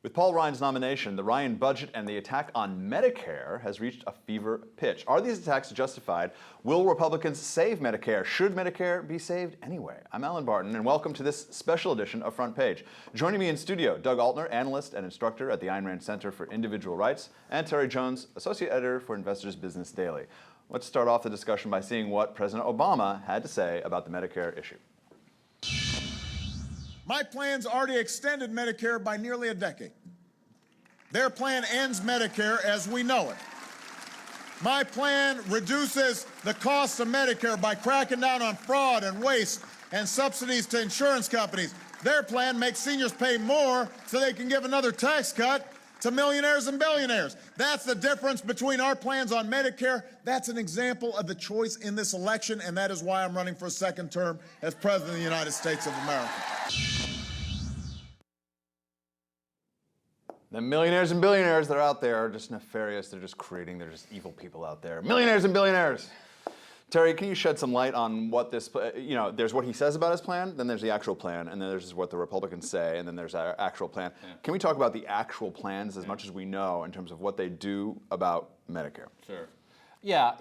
With Paul Ryan's nomination, the Ryan budget and the attack on Medicare has reached a fever pitch. Are these attacks justified? Will Republicans save Medicare? Should Medicare be saved anyway? I'm Allen Barton, and welcome to this special edition of Front Page. Joining me in studio, Doug Altner, analyst and instructor at the Ayn Rand Center for Individual Rights, and Terry Jones, associate editor for Investors Business Daily. Let's start off the discussion by seeing what President Obama had to say about the Medicare issue. My plan's already extended Medicare by nearly a decade. Their plan ends Medicare as we know it. My plan reduces the cost of Medicare by cracking down on fraud and waste and subsidies to insurance companies. Their plan makes seniors pay more so they can give another tax cut to millionaires and billionaires. That's the difference between our plans on Medicare. That's an example of the choice in this election, and that is why I'm running for a second term as President of the United States of America. The millionaires and billionaires that are out there are just nefarious. They're just they're just evil people out there. Millionaires and billionaires. Terry, can you shed some light on what this, there's what he says about his plan, then there's the actual plan, and then there's what the Republicans say, and then there's our actual plan. Yeah. Can we talk about the actual plans as much as we know in terms of what they do about Medicare? Sure. Yeah,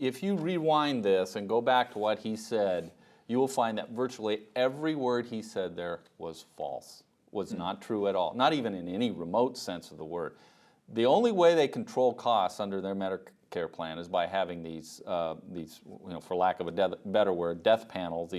if you rewind this and go back to what he said, you will find that virtually every word he said there was false, was not true at all, not even in any remote sense of the word. The only way they control costs under their Medicare plan is by having these for lack of a better word, death panels,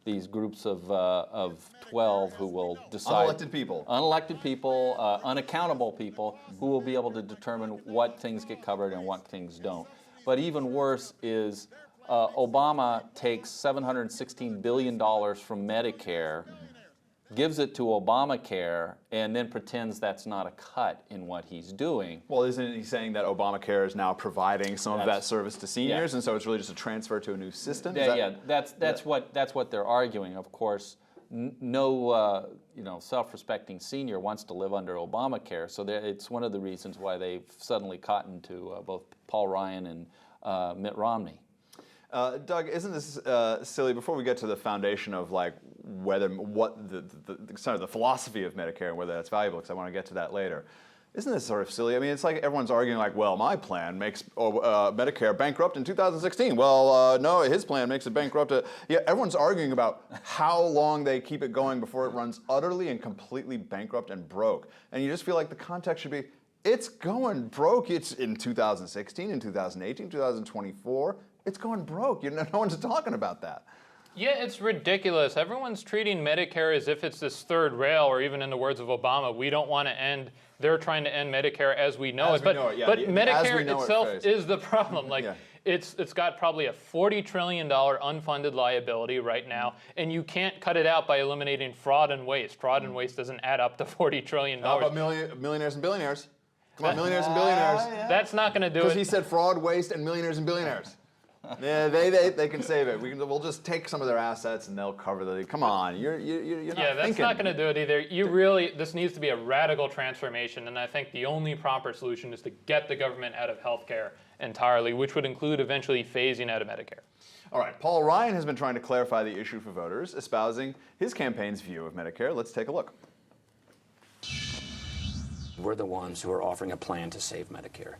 these groups of 12 who will decide. Unelected people, unaccountable people who will be able to determine what things get covered and what things don't. But even worse is Obama takes $716 billion from Medicare, gives it to Obamacare, and then pretends that's not a cut in what he's doing. Well, isn't he saying that Obamacare is now providing some of that service to seniors, and so it's really just a transfer to a new system? That's what they're arguing. Of course, no self-respecting senior wants to live under Obamacare, so it's one of the reasons why they've suddenly cottoned to both Paul Ryan and Mitt Romney. Doug, isn't this silly? Before we get to the foundation of the philosophy of Medicare and whether that's valuable, because I want to get to that later. Isn't this sort of silly? I mean, it's like everyone's arguing like, well, my plan makes Medicare bankrupt in 2016. Well, no, his plan makes it bankrupt. Everyone's arguing about how long they keep it going before it runs utterly and completely bankrupt and broke. And you just feel like the context should be, it's going broke. It's in 2016, in 2018, 2024. It's going broke. No one's talking about that. Yeah, it's ridiculous. Everyone's treating Medicare as if it's this third rail, or even in the words of Obama, we don't want to end, they're trying to end Medicare as we know it. But Medicare itself is the problem. It's got probably a $40 trillion unfunded liability right now, and you can't cut it out by eliminating fraud and waste. Fraud and waste doesn't add up to $40 trillion. How about millionaires and billionaires? Come on, millionaires and billionaires. That's not going to do it. Because he said fraud, waste, and millionaires and billionaires. Yeah, they can save it. We'll just take some of their assets and they'll cover the. Come on, you're not thinking. Yeah, that's not going to do it either. This needs to be a radical transformation, and I think the only proper solution is to get the government out of healthcare entirely, which would include eventually phasing out of Medicare. All right, Paul Ryan has been trying to clarify the issue for voters, espousing his campaign's view of Medicare. Let's take a look. We're the ones who are offering a plan to save Medicare,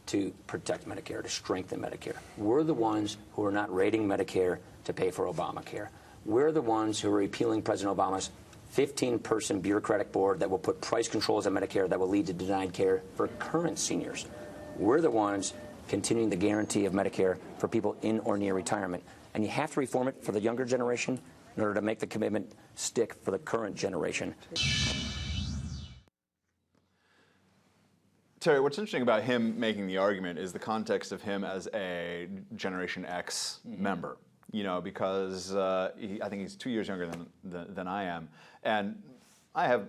to protect Medicare, to strengthen Medicare. We're the ones who are not raiding Medicare to pay for Obamacare. We're the ones who are repealing President Obama's 15-person bureaucratic board that will put price controls on Medicare that will lead to denied care for current seniors. We're the ones continuing the guarantee of Medicare for people in or near retirement. And you have to reform it for the younger generation in order to make the commitment stick for the current generation. Terry, what's interesting about him making the argument is the context of him as a Generation X member. Because I think he's 2 years younger than I am, and I have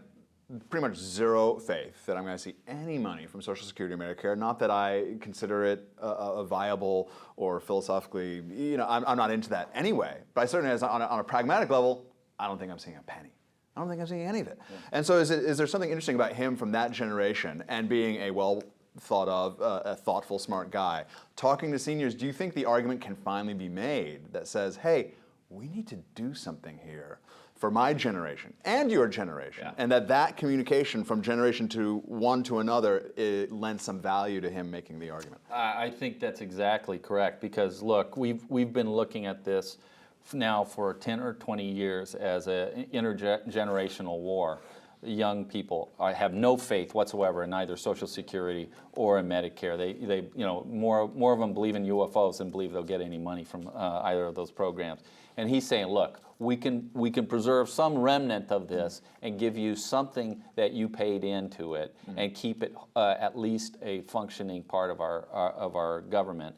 pretty much zero faith that I'm going to see any money from Social Security or Medicare. Not that I consider it a viable or philosophically, I'm not into that anyway. But I certainly, on a pragmatic level, I don't think I'm seeing a penny. I don't think I'm seeing any of it. Yeah. And so is there something interesting about him from that generation and being a well thought of, a thoughtful, smart guy, talking to seniors? Do you think the argument can finally be made that says, hey, we need to do something here for my generation and your generation, and that communication from generation to one to another, it lends some value to him making the argument. I think that's exactly correct, because look, we've been looking at this now for 10 or 20 years as an intergenerational war. Young people have no faith whatsoever in either Social Security or in Medicare. They more of them believe in UFOs than believe they'll get any money from either of those programs. And he's saying, look, we can preserve some remnant of this and give you something that you paid into it, and keep it at least a functioning part of our government.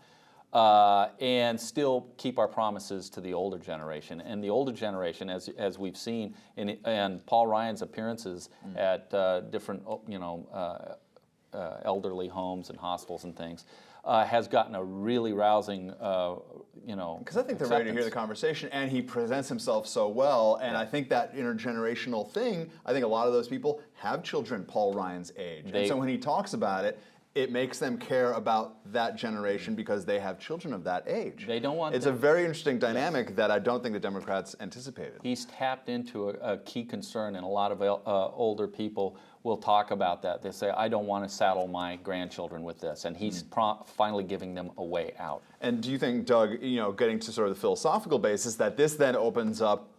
And still keep our promises to the older generation. And the older generation, as we've seen in Paul Ryan's appearances at different elderly homes and hospitals and things, has gotten a really rousing because I think they're ready to hear the conversation, and he presents himself so well, and I think that intergenerational thing, I think a lot of those people have children Paul Ryan's age, and so when he talks about it, it makes them care about that generation because they have children of that age. They don't want. It's a very interesting dynamic that I don't think the Democrats anticipated. He's tapped into a key concern, and a lot of older people will talk about that. They say, I don't want to saddle my grandchildren with this, and he's finally giving them a way out. And do you think, Doug, getting to sort of the philosophical basis, that this then opens up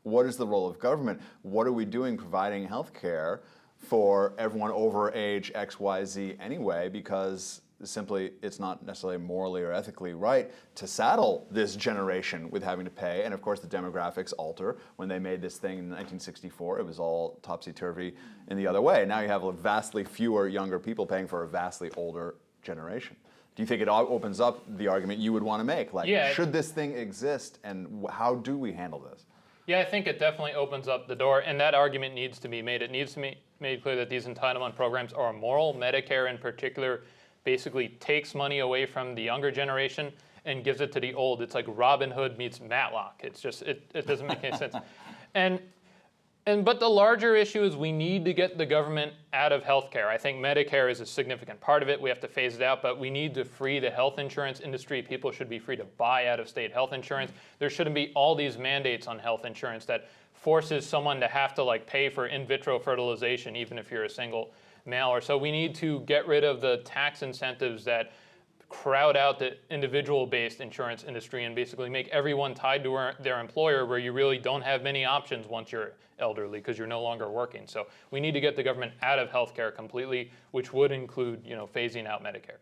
what is the role of government? What are we doing providing health care for everyone over age X, Y, Z anyway, because simply it's not necessarily morally or ethically right to saddle this generation with having to pay. And of course the demographics alter. When they made this thing in 1964, it was all topsy-turvy in the other way. Now you have vastly fewer younger people paying for a vastly older generation. Do you think it opens up the argument you would want to make? Like, should this thing exist, and how do we handle this? Yeah, I think it definitely opens up the door, and that argument needs to be made. It needs to be made clear that these entitlement programs are immoral. Medicare in particular basically takes money away from the younger generation and gives it to the old. It's like Robin Hood meets Matlock. It's just, it doesn't make any sense. But the larger issue is we need to get the government out of healthcare. I think Medicare is a significant part of it. We have to phase it out, but we need to free the health insurance industry. People should be free to buy out-of-state health insurance. There shouldn't be all these mandates on health insurance that forces someone to have to pay for in vitro fertilization, even if you're a single male. Or so we need to get rid of the tax incentives that crowd out the individual-based insurance industry and basically make everyone tied to their employer, where you really don't have many options once you're elderly because you're no longer working. So we need to get the government out of healthcare completely, which would include, phasing out Medicare.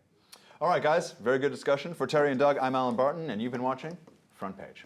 All right, guys, very good discussion. For Terry and Doug, I'm Allen Barton, and you've been watching Front Page.